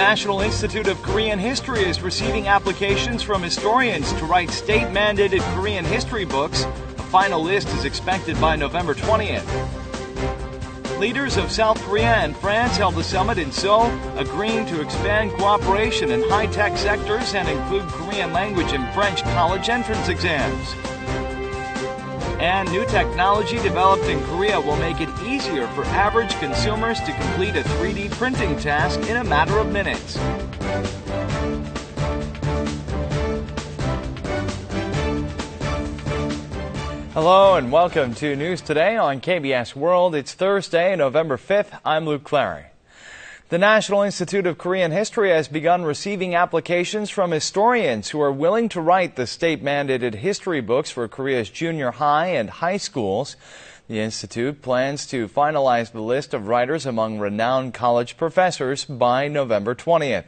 National Institute of Korean History is receiving applications from historians to write state-mandated Korean history books. A final list is expected by November 20th. Leaders of South Korea and France held a summit in Seoul, agreeing to expand cooperation in high-tech sectors and include Korean language and French college entrance exams. And new technology developed in Korea will make it easier for average consumers to complete a 3D printing task in a matter of minutes. Hello and welcome to News Today on KBS World. It's Thursday, November 5th. I'm Luke Clary. The National Institute of Korean History has begun receiving applications from historians who are willing to write the state-mandated history books for Korea's junior high and high schools. The institute plans to finalize the list of writers among renowned college professors by November 20th.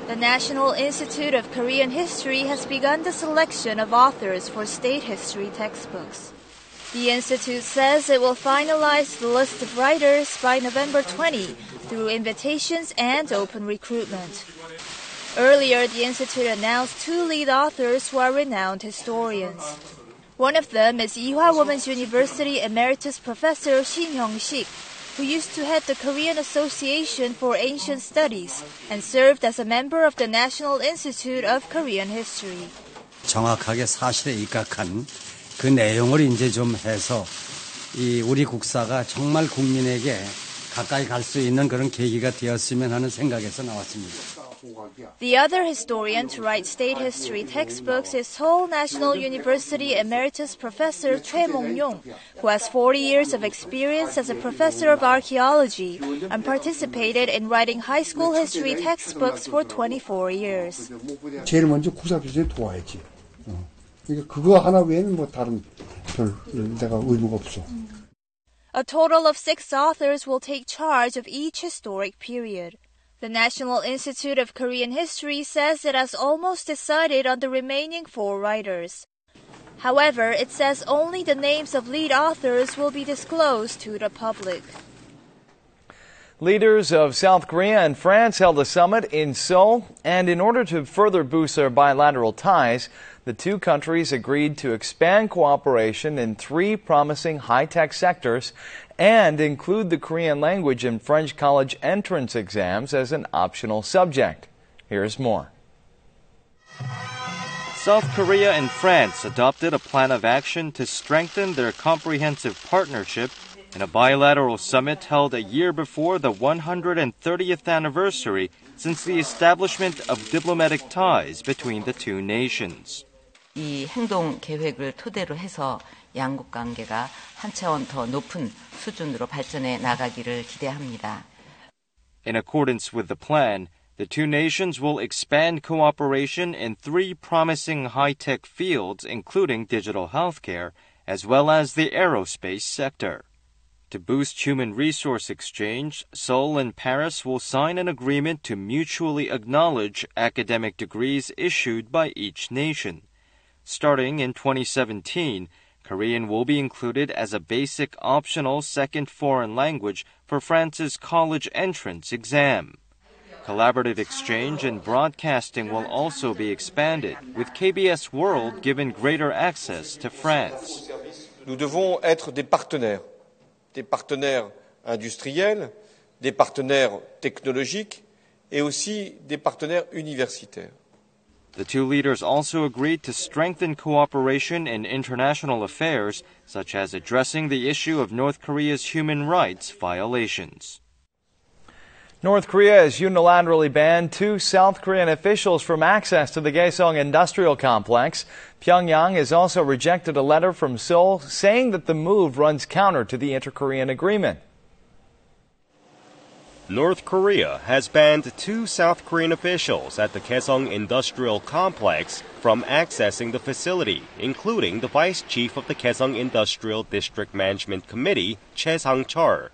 The National Institute of Korean History has begun the selection of authors for state history textbooks. The institute says it will finalize the list of writers by November 20 through invitations and open recruitment. Earlier, the institute announced two lead authors who are renowned historians. One of them is Ewha Women's University Emeritus Professor Shin Hyung-sik, who used to head the Korean Association for Ancient Studies and served as a member of the National Institute of Korean History. 정확하게 사실에 입각한 그 내용을 이제 좀 해서 우리 국사가 정말 국민에게 가까이 갈 수 있는 그런 계기가 되었으면 하는 생각에서 나왔습니다. The other historian to write state history textbooks is Seoul National University Emeritus Professor Choi Mong-yong, who has 40 years of experience as a professor of archaeology and participated in writing high school history textbooks for 24 years. 제일 먼저 국사 교수에 도와야지. 그거 하나 외에는 뭐 다른 별 내가 의무가 없어. A total of 6 authors will take charge of each historic period. The National Institute of Korean History says it has almost decided on the remaining 4 writers. However, it says only the names of lead authors will be disclosed to the public. Leaders of South Korea and France held a summit in Seoul, and in order to further boost their bilateral ties, the two countries agreed to expand cooperation in 3 promising high-tech sectors and include the Korean language and French college entrance exams as an optional subject. Here's more. South Korea and France adopted a plan of action to strengthen their comprehensive partnership in a bilateral summit held a year before the 130th anniversary since the establishment of diplomatic ties between the two nations. 이 행동 계획을 토대로 해서 양국 관계가 한 차원 더 높은 수준으로 발전해 나가기를 기대합니다. In accordance with the plan, the two nations will expand cooperation in 3 promising high-tech fields, including digital healthcare, as well as the aerospace sector. To boost human resource exchange, Seoul and Paris will sign an agreement to mutually acknowledge academic degrees issued by each nation. Starting in 2017, Korean will be included as a basic optional second foreign language for France's college entrance exam. Collaborative exchange and broadcasting will also be expanded, with KBS World given greater access to France. Nous devons être des partenaires industriels, des partenaires technologiques et aussi des partenaires universitaires. The two leaders also agreed to strengthen cooperation in international affairs, such as addressing the issue of North Korea's human rights violations. North Korea has unilaterally banned 2 South Korean officials from access to the Kaesong industrial complex. Pyongyang has also rejected a letter from Seoul saying that the move runs counter to the inter-Korean agreement. North Korea has banned 2 South Korean officials at the Kaesong Industrial Complex from accessing the facility, including the Vice Chief of the Kaesong Industrial District Management Committee, Choi Sang-chul.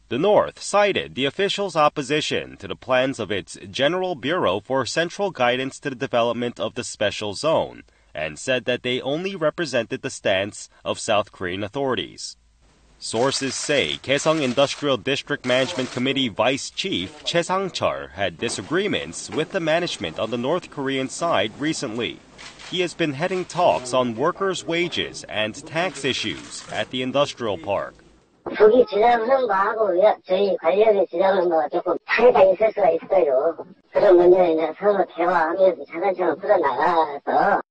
The North cited the officials' opposition to the plans of its General Bureau for Central Guidance to the Development of the Special Zone, and said that they only represented the stance of South Korean authorities. Sources say Kaesong Industrial District Management Committee Vice Chief Choi Sang-chul had disagreements with the management on the North Korean side recently. He has been heading talks on workers' wages and tax issues at the industrial park. 북이 주장하는 거하고 저희 관리업이 주장하는 거가 조금 차이가 있을 수가 있어요. 그런 문제는 이제 서로 대화하면서 차근차근 풀어나가서.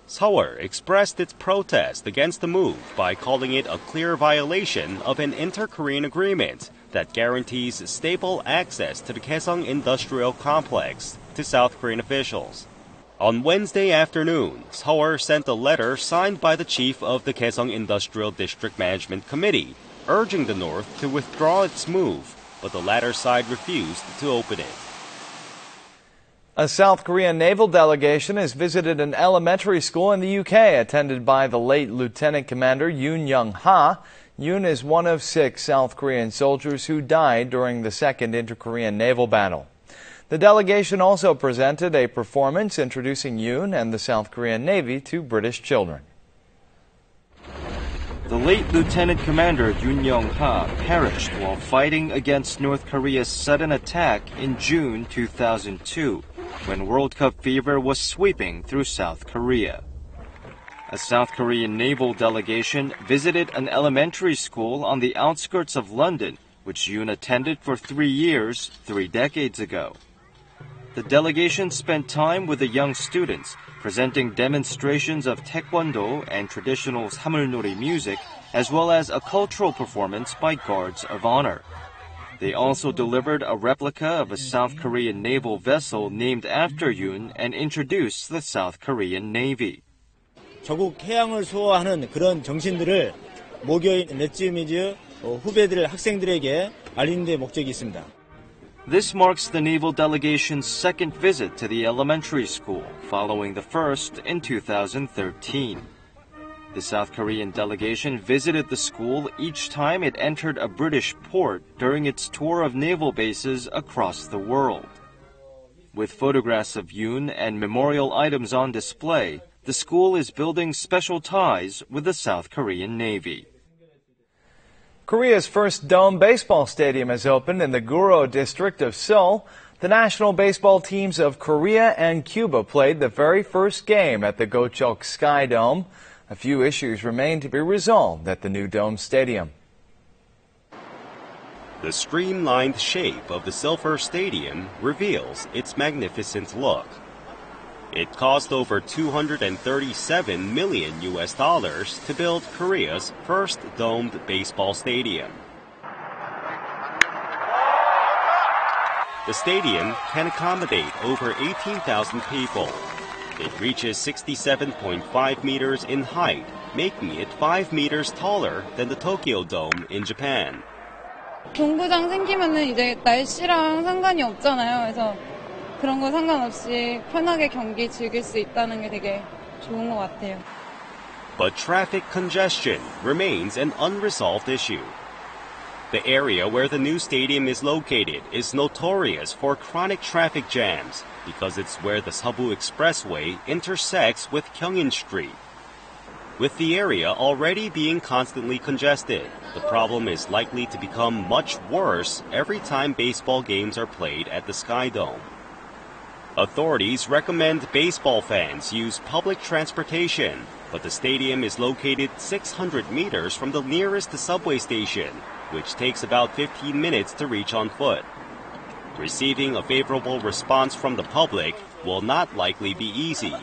Seoul expressed its protest against the move by calling it a clear violation of an inter-Korean agreement that guarantees stable access to the Kaesong Industrial Complex to South Korean officials. On Wednesday afternoon, Seoul sent a letter signed by the chief of the Kaesong Industrial District Management Committee, urging the North to withdraw its move, but the latter side refused to open it. A South Korean naval delegation has visited an elementary school in the UK, attended by the late Lieutenant Commander Yoon Yoon is one of 6 South Korean soldiers who died during the Second Inter-Korean Naval Battle. The delegation also presented a performance introducing Yoon and the South Korean Navy to British children. The late Lieutenant Commander Yoon perished while fighting against North Korea's sudden attack in June 2002, when World Cup fever was sweeping through South Korea. A South Korean naval delegation visited an elementary school on the outskirts of London, which Yoon attended for 3 years, 3 decades ago. The delegation spent time with the young students, presenting demonstrations of taekwondo and traditional 사물놀이 music, as well as a cultural performance by guards of honor. They also delivered a replica of a South Korean naval vessel named after Yoon and introduced the South Korean Navy. 조국 해양을 수호하는 그런 정신들을 모교인 레지미즈 후배들 학생들에게 알리는 데 목적이 있습니다. This marks the naval delegation's second visit to the elementary school, following the first in 2013. The South Korean delegation visited the school each time it entered a British port during its tour of naval bases across the world. With photographs of Yoon and memorial items on display, the school is building special ties with the South Korean Navy. Korea's first dome baseball stadium has opened in the Guro district of Seoul. The national baseball teams of Korea and Cuba played the very first game at the Gocheok Sky Dome. A few issues remain to be resolved at the new dome stadium. The streamlined shape of the Silver Stadium reveals its magnificent look. It cost over $237 million to build Korea's first domed baseball stadium. The stadium can accommodate over 18,000 people. It reaches 67.5 meters in height, making it 5 meters taller than the Tokyo Dome in Japan. 경구장 생기면은 이제 날씨랑 상관이 없잖아요. 그래서 그런 거 상관없이 편하게 경기 즐길 수 있다는 게 되게 좋은 것 같아요. But traffic congestion remains an unresolved issue. The area where the new stadium is located is notorious for chronic traffic jams because it's where the Seobu Expressway intersects with Gyeongin Street. With the area already being constantly congested, the problem is likely to become much worse every time baseball games are played at the Sky Dome. Authorities recommend baseball fans use public transportation, but the stadium is located 600 meters from the nearest subway station, which takes about 15 minutes to reach on foot. Receiving a favorable response from the public will not likely be easy.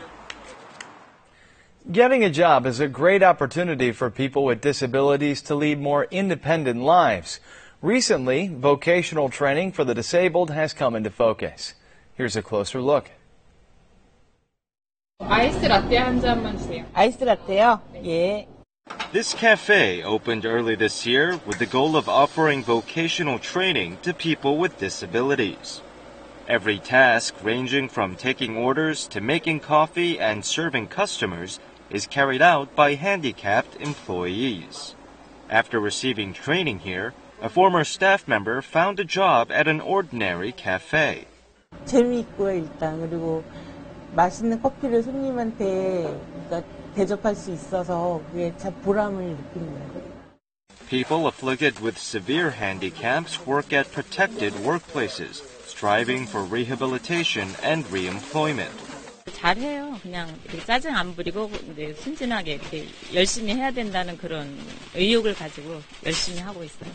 Getting a job is a great opportunity for people with disabilities to lead more independent lives. Recently, vocational training for the disabled has come into focus. Here's a closer look. 아이스 라떼 한 잔만 주세요. 아이스 라떼요? 예. This cafe opened early this year with the goal of offering vocational training to people with disabilities. Every task, ranging from taking orders to making coffee and serving customers, is carried out by handicapped employees. After receiving training here, a former staff member found a job at an ordinary cafe. 재미있고요, 일단. 그리고 맛있는 커피를 손님한테 대접할 수 있어서 그게 참 보람을 느낍니다. People afflicted with severe handicaps work at protected workplaces, striving for rehabilitation and reemployment. 잘해요. 그냥 이렇게 짜증 안 부리고 이제 순진하게 이렇게 열심히 해야 된다는 그런 의욕을 가지고 열심히 하고 있어요.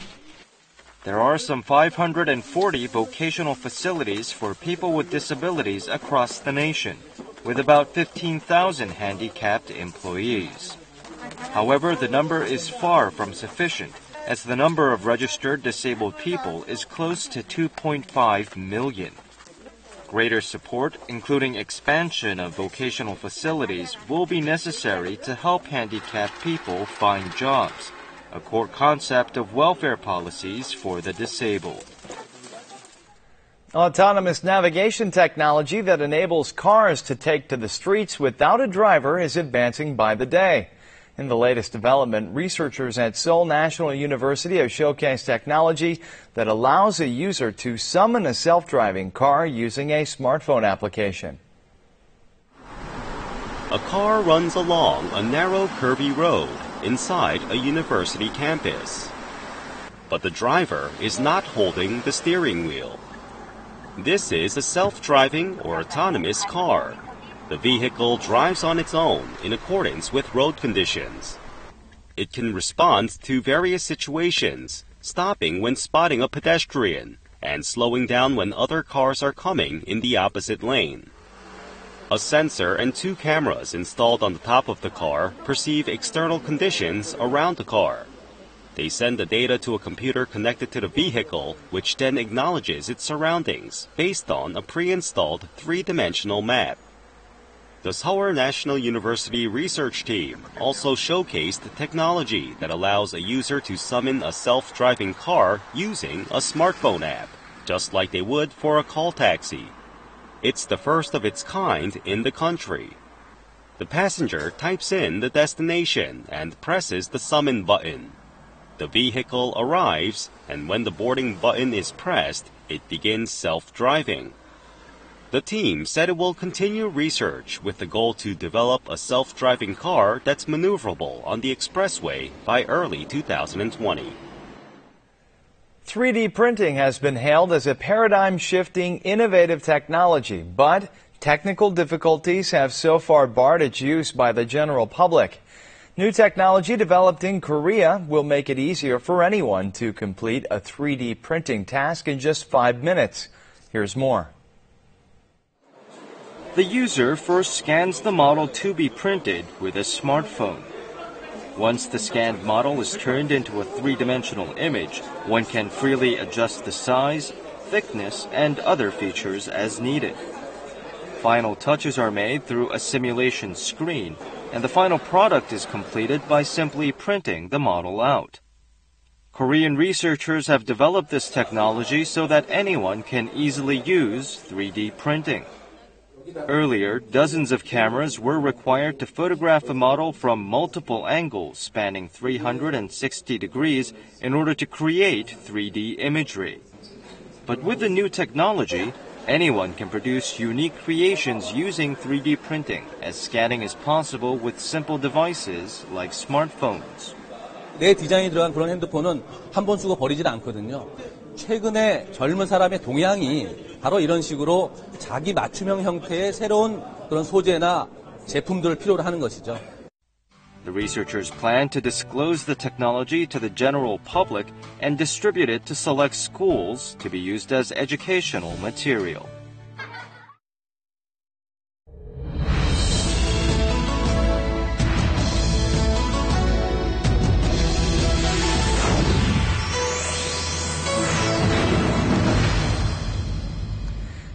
There are some 540 vocational facilities for people with disabilities across the nation, with about 15,000 handicapped employees. However, the number is far from sufficient, as the number of registered disabled people is close to 2.5 million. Greater support, including expansion of vocational facilities, will be necessary to help handicapped people find jobs, a core concept of welfare policies for the disabled. Autonomous navigation technology that enables cars to take to the streets without a driver is advancing by the day. In the latest development, researchers at Seoul National University have showcased technology that allows a user to summon a self-driving car using a smartphone application. A car runs along a narrow, curvy road inside a university campus. But the driver is not holding the steering wheel. This is a self-driving or autonomous car. The vehicle drives on its own in accordance with road conditions. It can respond to various situations, stopping when spotting a pedestrian and slowing down when other cars are coming in the opposite lane. A sensor and 2 cameras installed on the top of the car perceive external conditions around the car. They send the data to a computer connected to the vehicle, which then acknowledges its surroundings based on a pre-installed 3-dimensional map. The Seoul National University research team also showcased technology that allows a user to summon a self-driving car using a smartphone app, just like they would for a call taxi. It's the first of its kind in the country. The passenger types in the destination and presses the summon button. The vehicle arrives, and when the boarding button is pressed, it begins self-driving. The team said it will continue research with the goal to develop a self-driving car that's maneuverable on the expressway by early 2020. 3D printing has been hailed as a paradigm-shifting, innovative technology, but technical difficulties have so far barred its use by the general public. New technology developed in Korea will make it easier for anyone to complete a 3D printing task in just 5 minutes. Here's more. The user first scans the model to be printed with a smartphone. Once the scanned model is turned into a 3-dimensional image, one can freely adjust the size, thickness, and other features as needed. Final touches are made through a simulation screen, and the final product is completed by simply printing the model out. Korean researchers have developed this technology so that anyone can easily use 3D printing. Earlier, dozens of cameras were required to photograph a model from multiple angles spanning 360 degrees in order to create 3D imagery. But with the new technology, anyone can produce unique creations using 3D printing, as scanning is possible with simple devices like smartphones. 내 디자인이 들어간 그런 핸드폰은 한 번 쓰고 버리질 않거든요. 최근에 젊은 사람의 동향이 바로 이런 식으로 자기 맞춤형 형태의 새로운 그런 소재나 제품들을 필요로 하는 것이죠. The researchers plan to disclose the technology to the general public and distribute it to select schools to be used as educational material.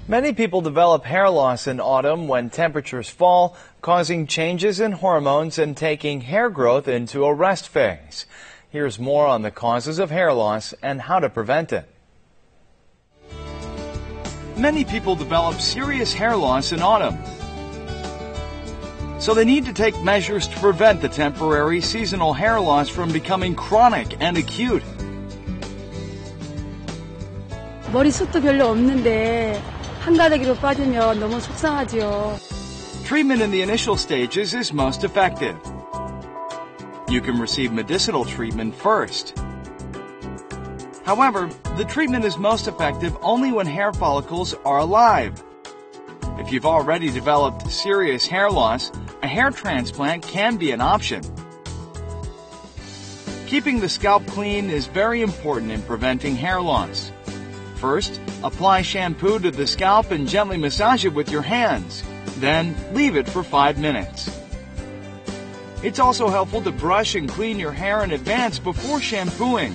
Many people develop hair loss in autumn when temperatures fall, causing changes in hormones and taking hair growth into a rest phase. Here's more on the causes of hair loss and how to prevent it. Many people develop serious hair loss in autumn, so they need to take measures to prevent the temporary seasonal hair loss from becoming chronic and acute. 머리숱도 별로 없는데 한가닥으로 빠지면 너무 속상하지요. Treatment in the initial stages is most effective. You can receive medicinal treatment first. However, the treatment is most effective only when hair follicles are alive. If you've already developed serious hair loss, a hair transplant can be an option. Keeping the scalp clean is very important in preventing hair loss. First, apply shampoo to the scalp and gently massage it with your hands. Then, leave it for 5 minutes. It's also helpful to brush and clean your hair in advance before shampooing.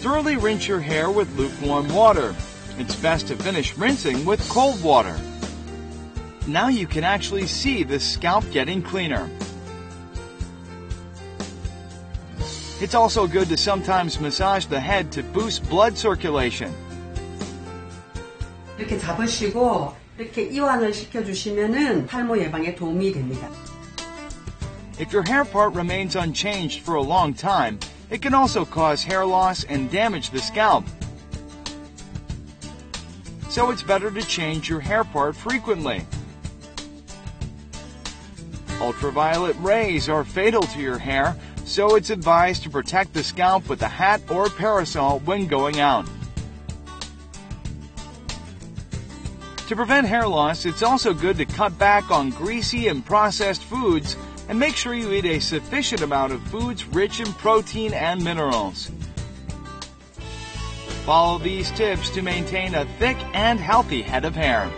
Thoroughly rinse your hair with lukewarm water. It's best to finish rinsing with cold water. Now you can actually see the scalp getting cleaner. It's also good to sometimes massage the head to boost blood circulation. 이렇게 잡으시고 이렇게 이완을 시켜주시면은 탈모 예방에 도움이 됩니다. If your hair part remains unchanged for a long time, it can also cause hair loss and damage the scalp. So it's better to change your hair part frequently. Ultraviolet rays are fatal to your hair, so it's advised to protect the scalp with a hat or parasol when going out. To prevent hair loss, it's also good to cut back on greasy and processed foods and make sure you eat a sufficient amount of foods rich in protein and minerals. Follow these tips to maintain a thick and healthy head of hair.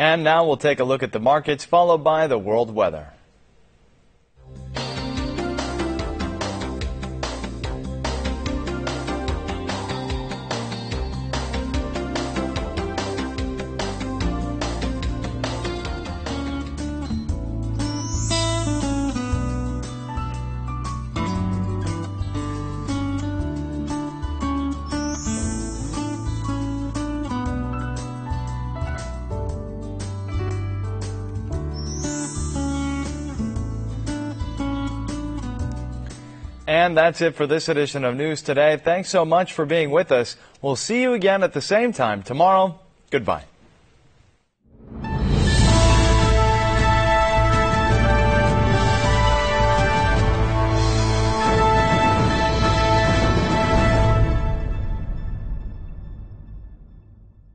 And now we'll take a look at the markets, followed by the world weather. And that's it for this edition of News Today. Thanks so much for being with us. We'll see you again at the same time tomorrow. Goodbye.